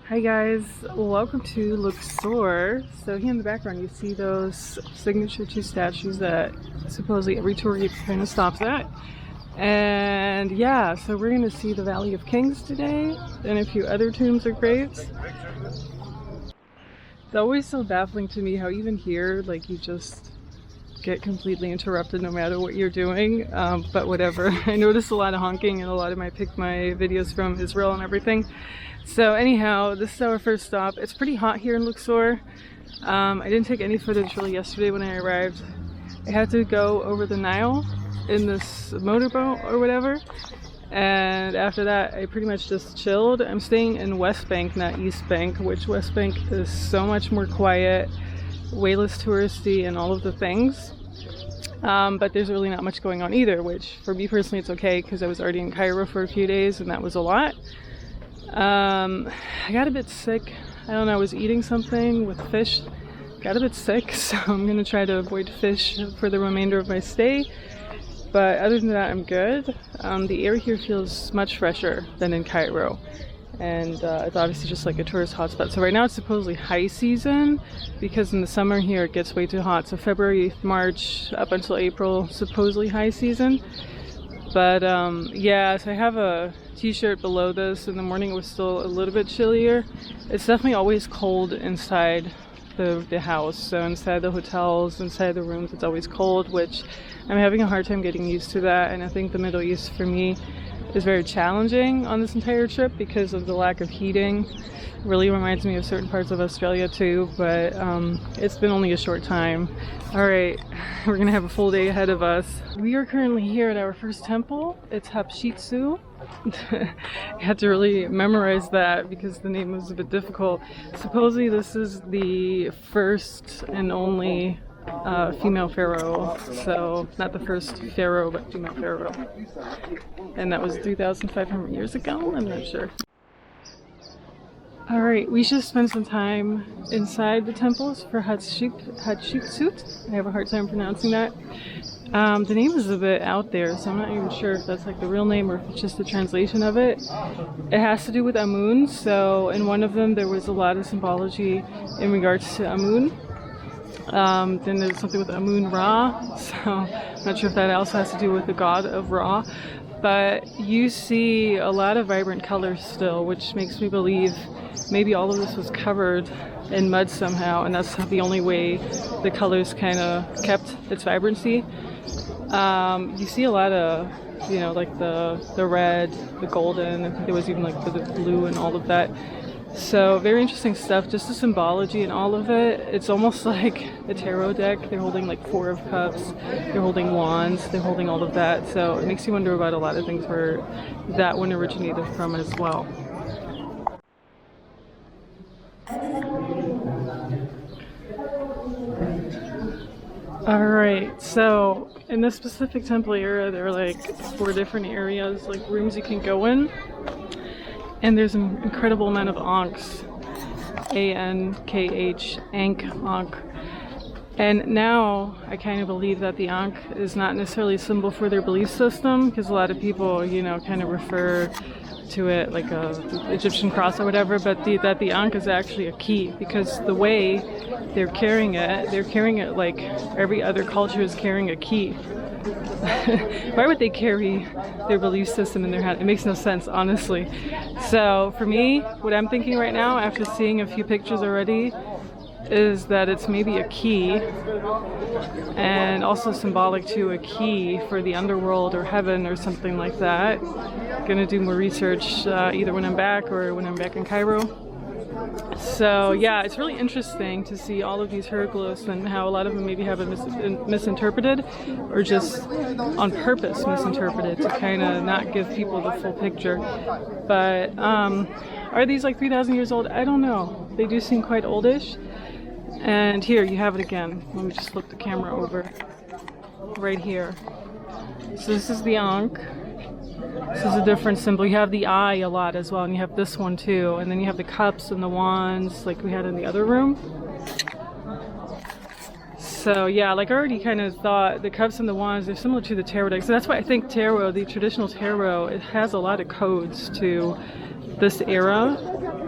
Hi guys, welcome to Luxor. So here in the background you see those signature two statues that supposedly every tour kind of stops at. And yeah, so we're gonna see the Valley of Kings today and a few other tombs or graves. It's always so baffling to me how even here, like, you just get completely interrupted no matter what you're doing, but whatever. I noticed a lot of honking and a lot of I picked my videos from Israel and everything. So anyhow, this is our first stop. It's pretty hot here in Luxor. I didn't take any footage really yesterday when I arrived. I had to go over the Nile in this motorboat or whatever, and after that I pretty much just chilled. I'm staying in West Bank, not East Bank, which West Bank is so much more quiet, way less touristy and all of the things. But there's really not much going on either, which for me personally it's okay because I was already in Cairo for a few days and that was a lot. I got a bit sick. I don't know, I was eating something with fish. Got a bit sick, so I'm gonna try to avoid fish for the remainder of my stay. But other than that, I'm good. The air here feels much fresher than in Cairo. And it's obviously just like a tourist hotspot. So right now it's supposedly high season because in the summer here it gets way too hot. So February, March, up until April, supposedly high season. But yeah, so I have a t-shirt below this. In the morning it was still a little bit chillier. It's definitely always cold inside the house. So inside the hotels, inside the rooms, it's always cold, which I'm having a hard time getting used to that. And I think the Middle East for me is very challenging on this entire trip because of the lack of heating. It really reminds me of certain parts of Australia too, but it's been only a short time. All right, we're gonna have a full day ahead of us. We are currently here at our first temple. It's Hatshepsut. I had to really memorize that because the name was a bit difficult. Supposedly this is the first and only female pharaoh, so not the first pharaoh but female pharaoh, and that was 3,500 years ago. I'm not sure. Alright, we should spend some time inside the temples for Hatshepsut. I have a hard time pronouncing that. The name is a bit out there, so I'm not even sure if that's like the real name or if it's just a translation of it. It has to do with Amun, so in one of them there was a lot of symbology in regards to Amun. Then there's something with Amun Ra, so I'm not sure if that also has to do with the god of Ra. But you see a lot of vibrant colors still, which makes me believe maybe all of this was covered in mud somehow, and that's the only way the colors kind of kept its vibrancy. You see a lot of, you know, like the red, the golden, I think there was even like the blue and all of that. So very interesting stuff, just the symbology and all of it. It's almost like a tarot deck. They're holding like 4 of cups, they're holding wands, they're holding all of that. So it makes you wonder about a lot of things where that one originated from as well. Alright, so in this specific temple area there are like 4 different areas, like rooms you can go in. And there's an incredible amount of Ankhs, A-N-K-H, Ankh. And now I kind of believe that the Ankh is not necessarily a symbol for their belief system, because a lot of people, you know, kind of refer to it like a Egyptian cross or whatever, but that the Ankh is actually a key, because the way they're carrying it like every other culture is carrying a key. Why would they carry their belief system in their hand? It makes no sense, honestly. So for me, what I'm thinking right now, after seeing a few pictures already, is that it's maybe a key, and also symbolic to a key for the underworld or heaven or something like that. Gonna do more research either when I'm back or when I'm back in Cairo. So yeah, it's really interesting to see all of these hieroglyphs and how a lot of them maybe have been misinterpreted or just on purpose misinterpreted to kind of not give people the full picture. But are these like 3,000 years old? I don't know. They do seem quite oldish. And here you have it again. Let me just flip the camera over right here. So this is the Ankh. This is a different symbol. You have the eye a lot as well, and you have this one too. And then you have the cups and the wands like we had in the other room. So yeah, like I already kind of thought the cups and the wands, they're similar to the tarot deck. So that's why I think tarot, the traditional tarot, it has a lot of codes to this era,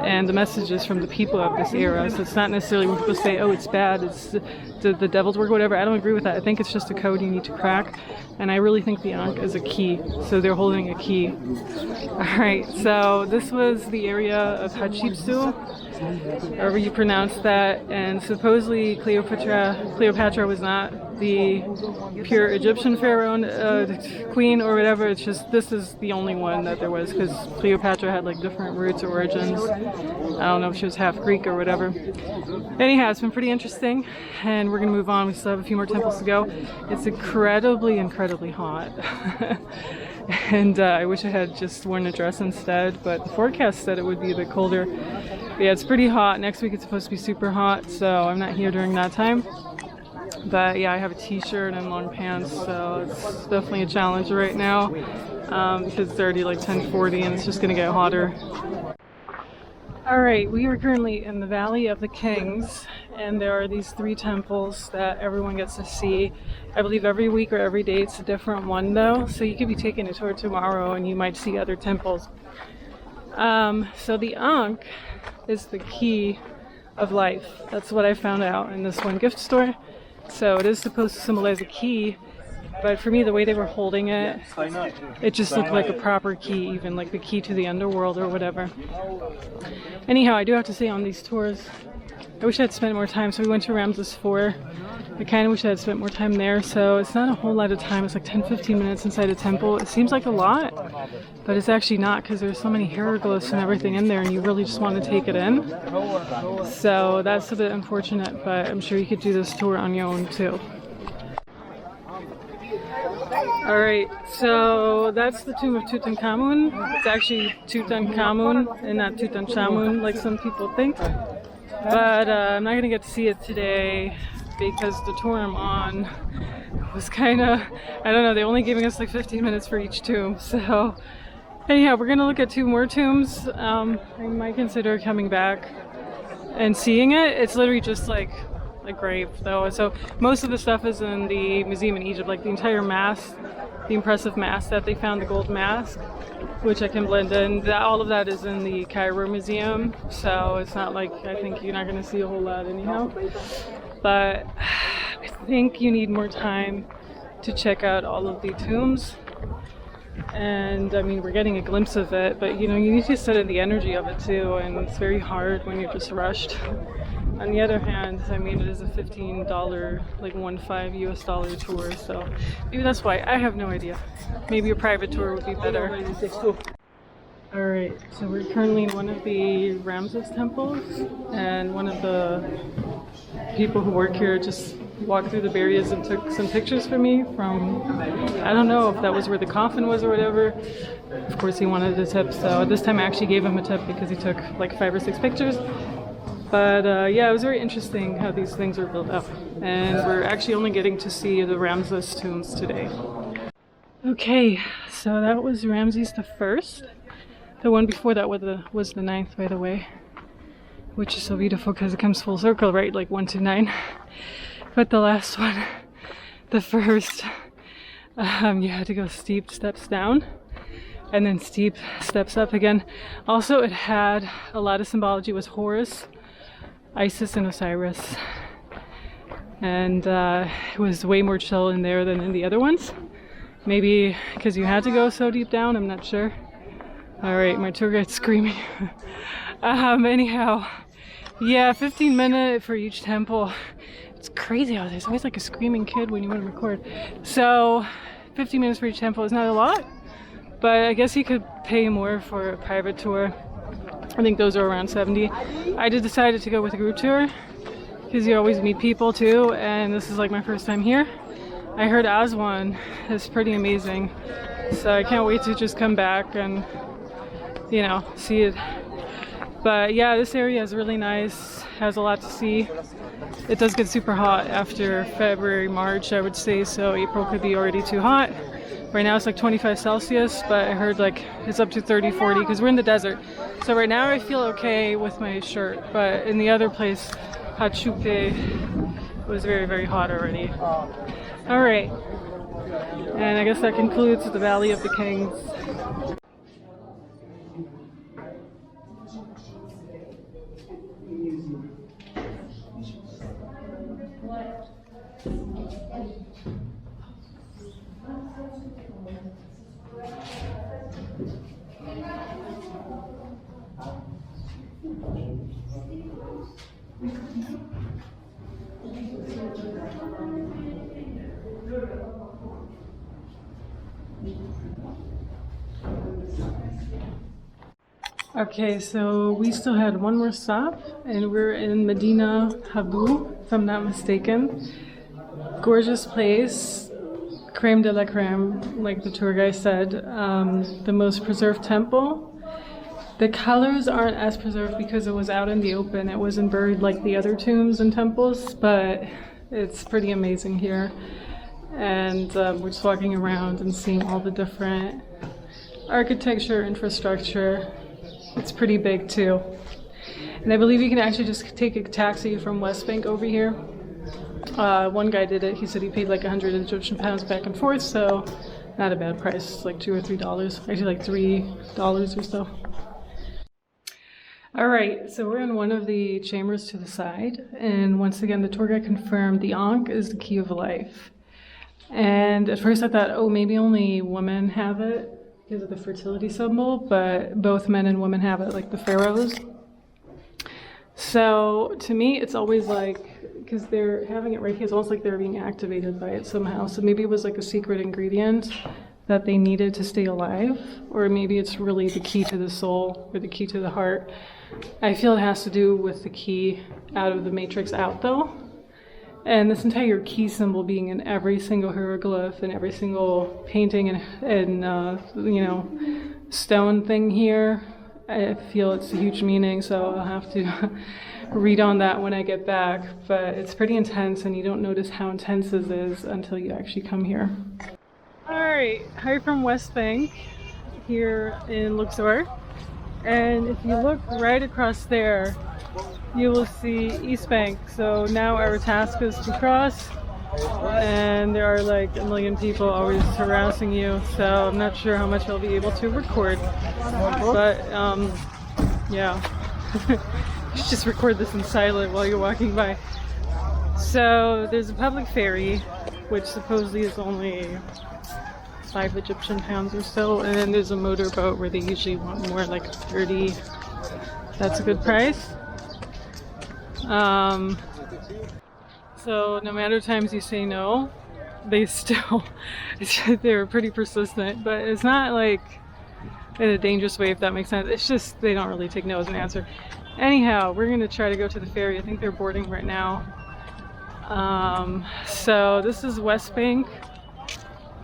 and the messages from the people of this era. So it's not necessarily when people say, oh, it's bad, it's the devil's work, whatever. I don't agree with that. I think it's just a code you need to crack, and I really think the Ankh is a key. So they're holding a key. Alright, so this was the area of Hatshepsut, however you pronounce that, and supposedly Cleopatra was not the pure Egyptian pharaoh, queen or whatever. It's just this is the only one that there was, because Cleopatra had like different roots or origins. I don't know if she was half Greek or whatever. Anyhow, it's been pretty interesting, and we're gonna move on. We still have a few more temples to go. It's incredibly hot. And I wish I had just worn a dress instead, but the forecast said it would be a bit colder. But yeah, it's pretty hot. Next week it's supposed to be super hot, so I'm not here during that time. But yeah, I have a t-shirt and long pants, so it's definitely a challenge right now, because it's already like 10:40 and it's just gonna get hotter. Alright, we are currently in the Valley of the Kings, and there are these 3 temples that everyone gets to see. I believe every week or every day it's a different one though, so you could be taking a tour tomorrow and you might see other temples. So the Ankh is the key of life. That's what I found out in this one gift store. So it is supposed to symbolize a key, but for me, the way they were holding it, it just looked like a proper key, even like the key to the underworld or whatever. Anyhow, I do have to say on these tours, I wish I had spent more time. So we went to Ramses 4. I kind of wish I had spent more time there. So it's not a whole lot of time. It's like 10-15 minutes inside a temple. It seems like a lot, but it's actually not, because there's so many hieroglyphs and everything in there, and you really just want to take it in. So that's a bit unfortunate, but I'm sure you could do this tour on your own too. Alright, so that's the tomb of Tutankhamun. It's actually Tutankhamun and not Tutankhamun like some people think. But I'm not going to get to see it today because the tour I'm on was kind of, I don't know, they're only giving us like 15 minutes for each tomb. So anyhow, we're going to look at 2 more tombs. I might consider coming back and seeing it. It's literally just like a grave though. So most of the stuff is in the museum in Egypt, like the entire mask, the impressive mask that they found, the gold mask, which I can blend in. All of that is in the Cairo Museum, so it's not like, I think you're not going to see a whole lot anyhow. But I think you need more time to check out all of the tombs. And I mean, we're getting a glimpse of it, but you know, you need to set in the energy of it too, and it's very hard when you're just rushed. On the other hand, I mean, it is a $15, like $15 US tour, so maybe that's why. I have no idea. Maybe a private tour would be better. Alright, so we're currently in one of the Ramses temples, and one of the people who work here just walked through the barriers and took some pictures for me from, I don't know if that was where the coffin was or whatever. Of course he wanted a tip, so this time I actually gave him a tip because he took like 5 or 6 pictures. But yeah, it was very interesting how these things are built up. And we're actually only getting to see the Ramses tombs today. Okay, so that was Ramses the First. The one before that was the 9th, by the way. Which is so beautiful because it comes full circle, right? Like 1 to 9. But the last one, the first, you had to go steep steps down and then steep steps up again. Also, it had a lot of symbology. It was Horus, Isis, and Osiris. And it was way more chill in there than in the other ones. Maybe because you had to go so deep down, I'm not sure. Alright, my tour guide's screaming. Anyhow, yeah, 15 minutes for each temple. It's crazy how there's always like a screaming kid when you want to record. So 15 minutes for each temple is not a lot, but I guess you could pay more for a private tour. I think those are around 70. I just decided to go with a group tour because you always meet people too, and this is like my first time here. I heard Aswan is pretty amazing, so I can't wait to just come back and, you know, see it. But yeah, this area is really nice, has a lot to see. It does get super hot after February, March, I would say, so April could be already too hot. Right now it's like 25 Celsius, but I heard like it's up to 30, 40 because we're in the desert. So right now I feel okay with my shirt, but in the other place, Hatshepsut, was very, very hot already. Alright, and I guess that concludes the Valley of the Kings. Okay, so we still had one more stop, and we're in Medinet Habu, if I'm not mistaken. Gorgeous place, creme de la creme, like the tour guide said. The most preserved temple. The colors aren't as preserved because it was out in the open. It wasn't buried like the other tombs and temples, but it's pretty amazing here. And we're just walking around and seeing all the different architecture, infrastructure. It's pretty big too. And I believe you can actually just take a taxi from West Bank over here. One guy did it. He said he paid like 100 Egyptian pounds back and forth, so not a bad price, like $2 or $3. Actually like $3 or so. All right, so we're in one of the chambers to the side, and once again the tour guide confirmed the Ankh is the key of life. And at first I thought, oh, maybe only women have it because of the fertility symbol, but both men and women have it, like the pharaohs. So to me, it's always like, because they're having it right here, it's almost like they're being activated by it somehow. So maybe it was like a secret ingredient that they needed to stay alive, or maybe it's really the key to the soul or the key to the heart. I feel it has to do with the key out of the matrix out though. And this entire key symbol being in every single hieroglyph and every single painting and you know, stone thing here, I feel it's a huge meaning, so I'll have to read on that when I get back. But it's pretty intense, and you don't notice how intense this is until you actually come here. All right, hi from West Bank here in Luxor. And if you look right across there, you will see East Bank. So now our task is to cross, and there are like a million people always harassing you, so I'm not sure how much I'll be able to record, but yeah. You should just record this in silent while you're walking by. So there's a public ferry, which supposedly is only 5 Egyptian pounds or so, and then there's a motorboat where they usually want more, like 30. That's a good price. So no matter times you say no, they still, they're pretty persistent, but it's not like in a dangerous way, if that makes sense. It's just they don't really take no as an answer. Anyhow, we're gonna try to go to the ferry. I think they're boarding right now. So this is West Bank,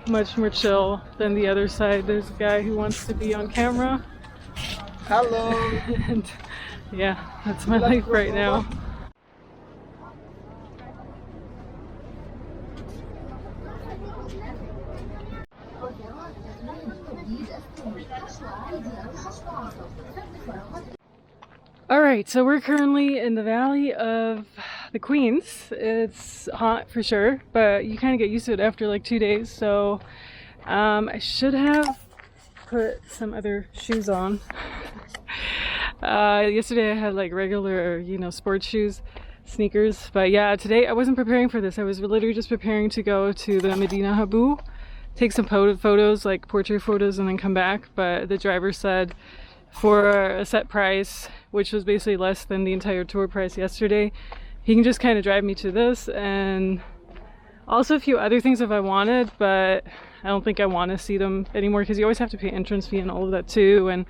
much more chill than the other side. There's a guy who wants to be on camera. Hello. And yeah, that's my life right now. Alright, so we're currently in the Valley of the Queens. It's hot for sure, but you kind of get used to it after like 2 days, so I should have put some other shoes on. Yesterday I had like regular, you know, sports shoes, sneakers, but yeah, today I wasn't preparing for this. I was literally just preparing to go to the Medinet Habu, take some photos, like portrait photos, and then come back, but the driver said for a set price, which was basically less than the entire tour price yesterday, he can just kind of drive me to this, and also a few other things if I wanted, but I don't think I want to see them anymore because you always have to pay entrance fee and all of that too, and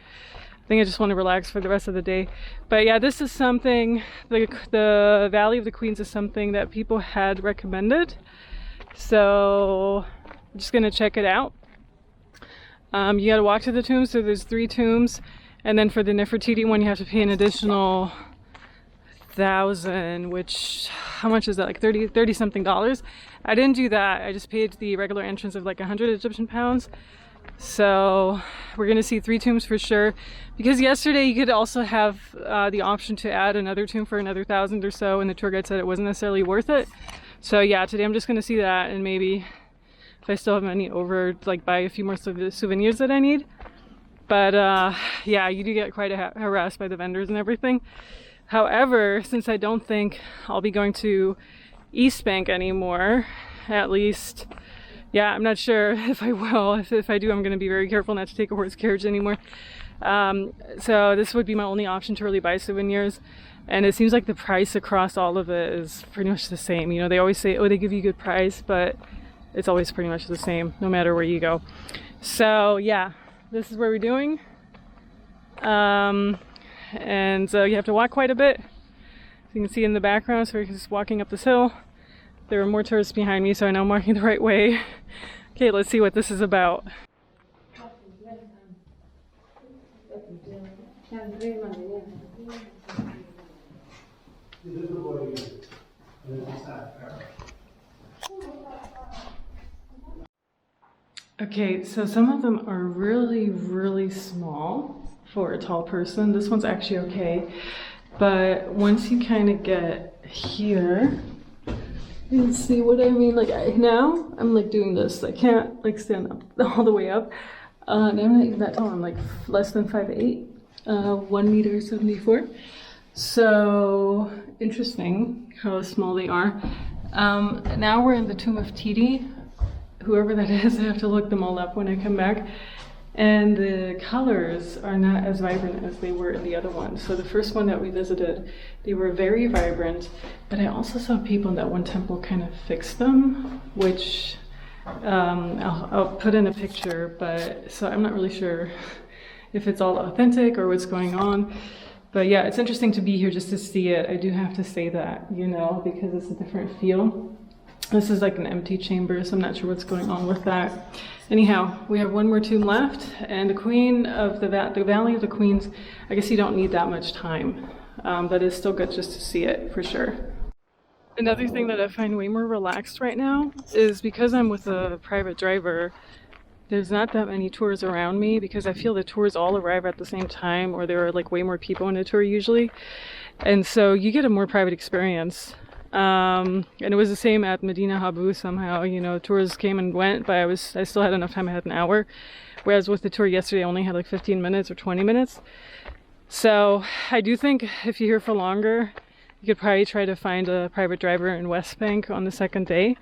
I think I just want to relax for the rest of the day. But yeah, this is something, the Valley of the Queens is something that people had recommended, so I'm just gonna check it out. You gotta walk to the tombs, so there's 3 tombs, and then for the Nefertiti one you have to pay an additional 1,000, which, how much is that, like 30 something dollars. I didn't do that. I just paid the regular entrance of like 100 Egyptian pounds. So we're gonna see 3 tombs for sure, because yesterday you could also have the option to add another tomb for another 1,000 or so, and the tour guide said it wasn't necessarily worth it. So yeah, today I'm just gonna see that, and maybe if I still have money over, like buy a few more souvenirs that I need. But yeah, you do get quite harassed by the vendors and everything. However, since I don't think I'll be going to East Bank anymore, at least, yeah, I'm not sure if I will. If I do, I'm going to be very careful not to take a horse carriage anymore. So this would be my only option to really buy souvenirs. And it seems like the price across all of it is pretty much the same. You know, they always say, oh, they give you a good price, but it's always pretty much the same, no matter where you go. So yeah, this is where we're doing. And so you have to walk quite a bit. You can see in the background, so we're just walking up this hill. There are more tourists behind me, so I know I'm walking the right way. Okay, let's see what this is about. Okay, so some of them are really, really small for a tall person. This one's actually okay. But once you kind of get here, you can see what I mean. Like now, I'm like doing this. I can't like stand up all the way up. And I'm not even that tall. I'm like less than 5'8", 1.74 meters. So interesting how small they are. Now we're in the tomb of Titi. Whoever that is, I have to look them all up when I come back. And the colors are not as vibrant as they were in the other one. So the first one that we visited, they were very vibrant, but I also saw people in that one temple kind of fix them, which I'll put in a picture, but so I'm not really sure if it's all authentic or what's going on. But yeah, it's interesting to be here just to see it. I do have to say that, you know, because it's a different feel. This is like an empty chamber, so I'm not sure what's going on with that. Anyhow, we have one more tomb left, and the Queen of the Valley of the Queens, I guess you don't need that much time, but it's still good just to see it for sure. Another thing that I find way more relaxed right now is because I'm with a private driver, there's not that many tours around me because I feel the tours all arrive at the same time, or there are like way more people in a tour usually. And so you get a more private experience. And it was the same at Medinet Habu somehow, you know, tours came and went, but I still had enough time. I had an hour, whereas with the tour yesterday I only had like 15 minutes or 20 minutes. So I do think if you're here for longer, you could probably try to find a private driver in West Bank on the second day.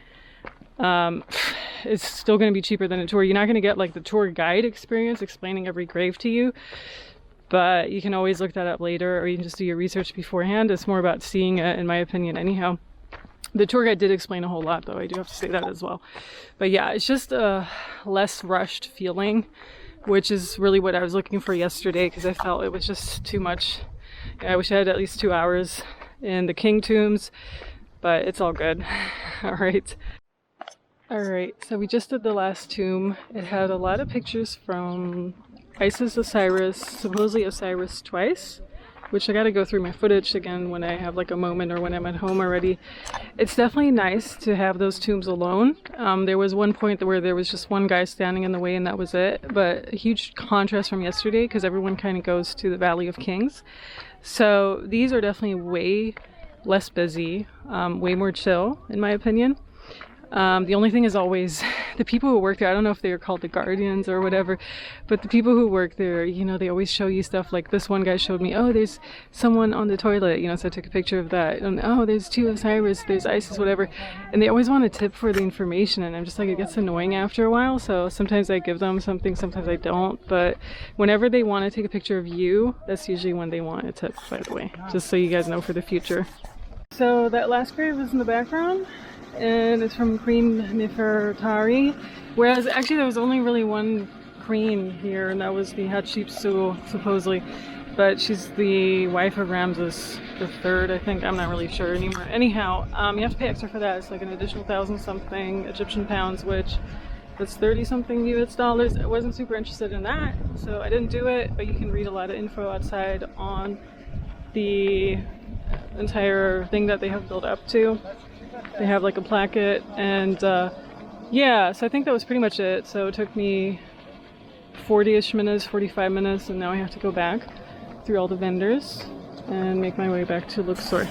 It's still going to be cheaper than a tour. You're not going to get like the tour guide experience explaining every grave to you, but you can always look that up later, or you can just do your research beforehand. It's more about seeing it, in my opinion, anyhow. The tour guide did explain a whole lot, though. I do have to say that as well. But yeah, it's just a less rushed feeling, which is really what I was looking for yesterday, because I felt it was just too much. I wish I had at least 2 hours in the king tombs, but it's all good. All right. So we just did the last tomb. It had a lot of pictures from Isis, Osiris, supposedly Osiris twice, which I gotta go through my footage again when I have like a moment or when I'm at home already. It's definitely nice to have those tombs alone. There was one point where there was just one guy standing in the way and that was it, but a huge contrast from yesterday because everyone kind of goes to the Valley of Kings. So these are definitely way less busy, way more chill in my opinion. The only thing is always the people who work there, I don't know if they are called the guardians or whatever, but the people who work there, you know, they always show you stuff like this one guy showed me, oh, there's someone on the toilet, you know, so I took a picture of that, and oh, there's two Osiris, there's Isis, whatever, and they always want a tip for the information, and I'm just like, it gets annoying after a while, so sometimes I give them something, sometimes I don't, but whenever they want to take a picture of you, that's usually when they want a tip, by the way, just so you guys know for the future. So that last grave is in the background, and it's from Queen Nefertari, whereas actually there was only really one queen here, and that was the Hatshepsut, supposedly, but she's the wife of Ramses III, I think. I'm not really sure anymore. Anyhow, you have to pay extra for that. It's like an additional 1,000-something Egyptian pounds, which that's 30-something US dollars. I wasn't super interested in that, so I didn't do it, but you can read a lot of info outside on the entire thing that they have built up to. They have like a placket, and yeah, so I think that was pretty much it. So it took me 40-ish minutes, 45 minutes, and now I have to go back through all the vendors and make my way back to Luxor.